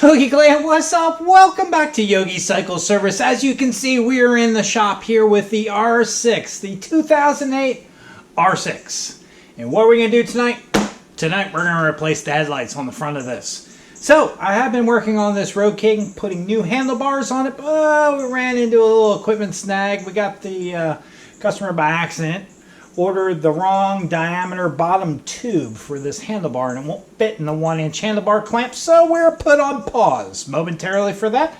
Yogi Clan, what's up? Welcome back to Yogi Cycle Service. As you can see, we are in the shop here with the R6, the 2008 R6. And what are we going to do tonight? Tonight we're going to replace the headlights on the front of this. So, I have been working on this Road King, putting new handlebars on it, but we ran into a little equipment snag. We got the customer by accident ordered the wrong diameter bottom tube for this handlebar, and it won't fit in the 1-inch handlebar clamp, so we're put on pause momentarily for that.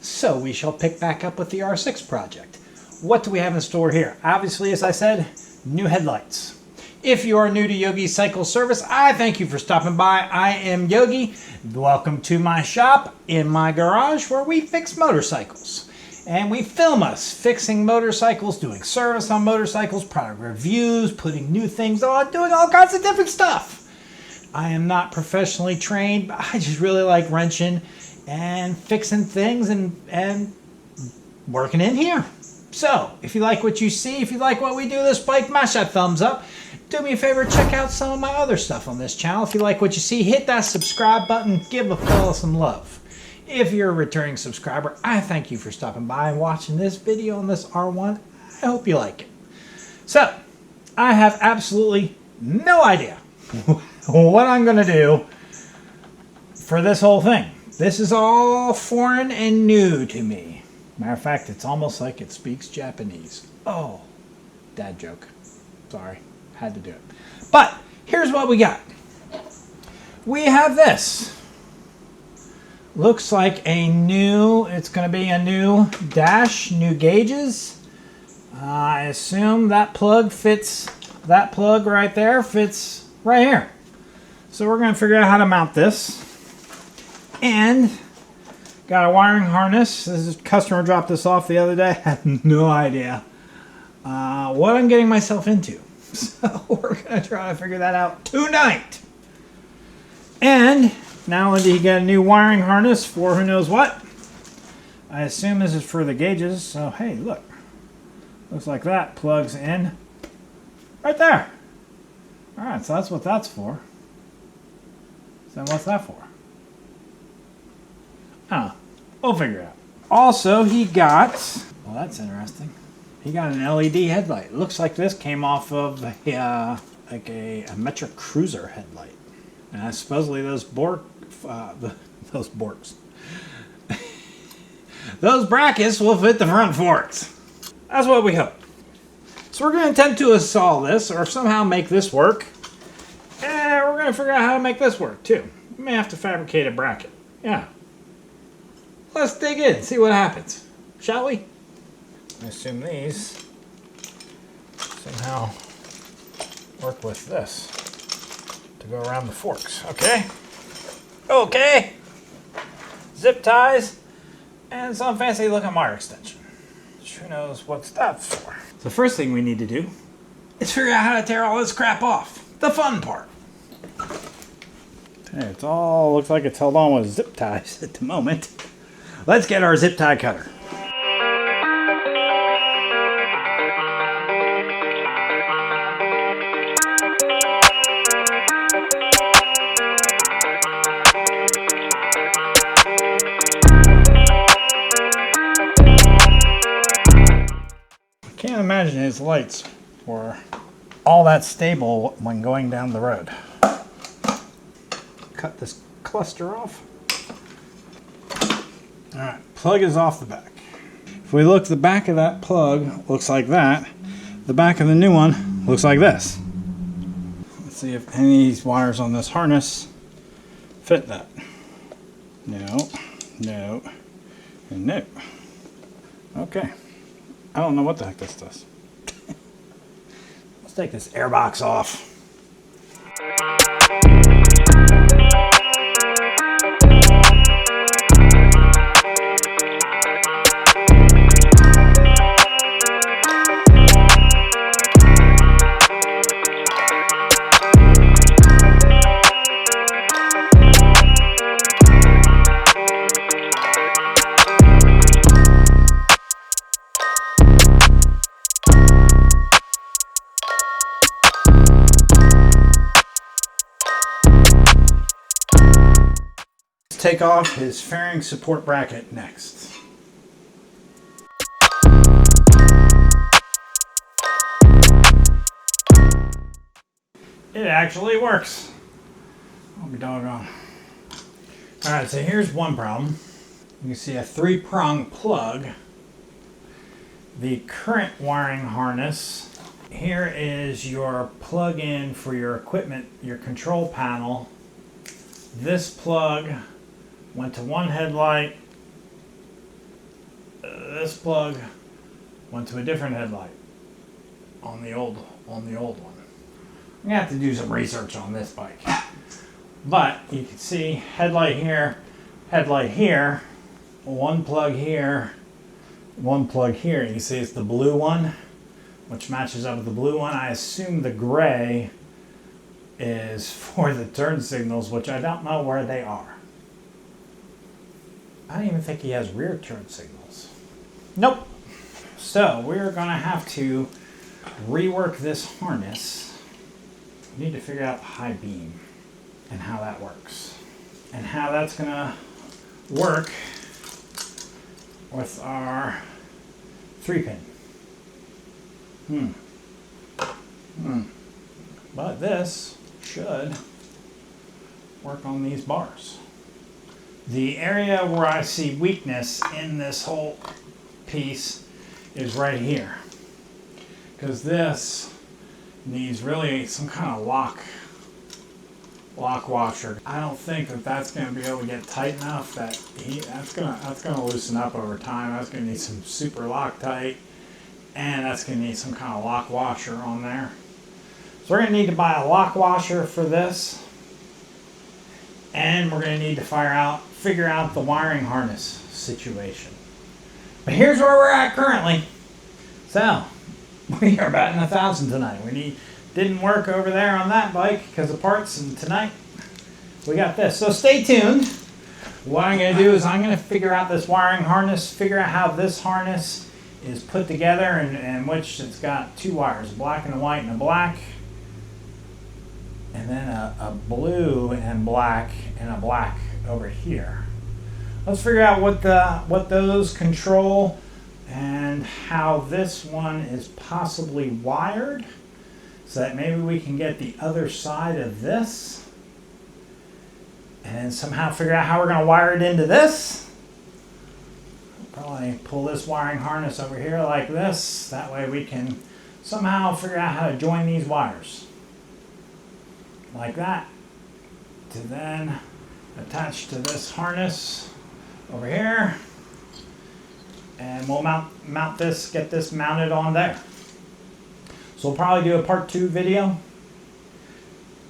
So we shall pick back up with the R6 project. What do we have in store here? Obviously, as I said, new headlights. If you are new to Yogi Cycle Service, I thank you for stopping by. I am Yogi. Welcome to my shop in my garage where we fix motorcycles. And we film us fixing motorcycles, doing service on motorcycles, product reviews, putting new things on, doing all kinds of different stuff. I am not professionally trained, but I just really like wrenching and fixing things and working in here. So, if you like what you see, if you like what we do this bike, smash that thumbs up. Do me a favor, check out some of my other stuff on this channel. If you like what you see, hit that subscribe button, give a fella some love. If you're a returning subscriber, I thank you for stopping by and watching this video on this R1. I hope you like it. So, I have absolutely no idea what I'm going to do for this whole thing. This is all foreign and new to me. Matter of fact, it's almost like it speaks Japanese. Oh, dad joke. Sorry, had to do it. But here's what we got. We have this. Looks like it's going to be a new dash, new gauges. I assume that plug right there fits right here. So we're going to figure out how to mount this. And got a wiring harness. This customer dropped this off the other day. I had no idea what I'm getting myself into. So we're going to try to figure that out tonight. And not only did he get a new wiring harness for who knows what, I assume this is for the gauges. So hey, look, looks like that plugs in right there. All right, so that's what that's for. So what's that for? We'll figure it out. Also, he got, well, that's interesting. He got an LED headlight. It looks like this came off of like a Metro Cruiser headlight. And supposedly those those brackets will fit the front forks. That's what we hope. So we're going to attempt to install this or somehow make this work. And we're going to figure out how to make this work too. We may have to fabricate a bracket. Yeah. Let's dig in, see what happens. Shall we? I assume these somehow work with this to go around the forks. Okay. Okay. Zip ties and some fancy looking wire extension. Who knows what's that for? The first thing we need to do is figure out how to tear all this crap off. The fun part. Okay, it's all looks like it's held on with zip ties at the moment. Let's get our zip tie cutter. Can't imagine his lights were all that stable when going down the road. Cut this cluster off. Alright, plug is off the back. If we look, the back of that plug looks like that. The back of the new one looks like this. Let's see if any of these wires on this harness fit that. No, no, and no. Okay. I don't know what the heck this does. Let's take this airbox off. take off his fairing support bracket next. It actually works. I'll be doggone. Alright, so here's one problem. You can see a 3-prong plug. The current wiring harness. Here is your plug-in for your equipment, your control panel. This plug went to one headlight. This plug went to a different headlight on the old one. I'm gonna have to do some research on this bike. But you can see headlight here, one plug here, one plug here. You can see it's the blue one, which matches up with the blue one. I assume the gray is for the turn signals, which I don't know where they are. I don't even think he has rear turn signals. Nope. So we're gonna have to rework this harness. We need to figure out the high beam and how that works, and how that's gonna work with our 3-pin. But this should work on these bars. The area where I see weakness in this whole piece is right here, because this needs really some kind of lock washer. I don't think that that's going to be able to get tight enough. That's going to loosen up over time. That's going to need some super Loctite, and that's going to need some kind of lock washer on there. So we're going to need to buy a lock washer for this, and we're going to need to figure out the wiring harness situation. But here's where we're at currently. So we are batting 1,000 tonight. Didn't work over there on that bike because of parts, and tonight we got this. So stay tuned. What I'm going to do is I'm going to figure out this wiring harness, figure out how this harness is put together, and which it's got 2 wires, a black and a white and a black, and then a blue and black and a black over here. Let's figure out what those control and how this one is possibly wired, so that maybe we can get the other side of this and somehow figure out how we're going to wire it into this. Probably pull this wiring harness over here like this. That way we can somehow figure out how to join these wires like that to then attach to this harness over here, and we'll mount this, get this mounted on there. So we'll probably do a part 2 video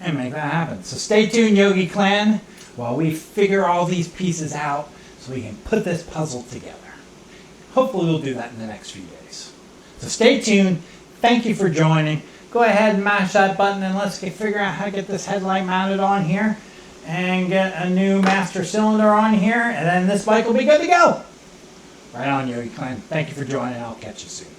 and make that happen. So stay tuned, Yogi Clan, while we figure all these pieces out so we can put this puzzle together. Hopefully we'll do that in the next few days. So stay tuned. Thank you for joining. Go ahead and mash that button, and let's figure out how to get this headlight mounted on here and get a new master cylinder on here, and then this bike will be good to go. Right on, Yogi Clan. Thank you for joining. I'll catch you soon.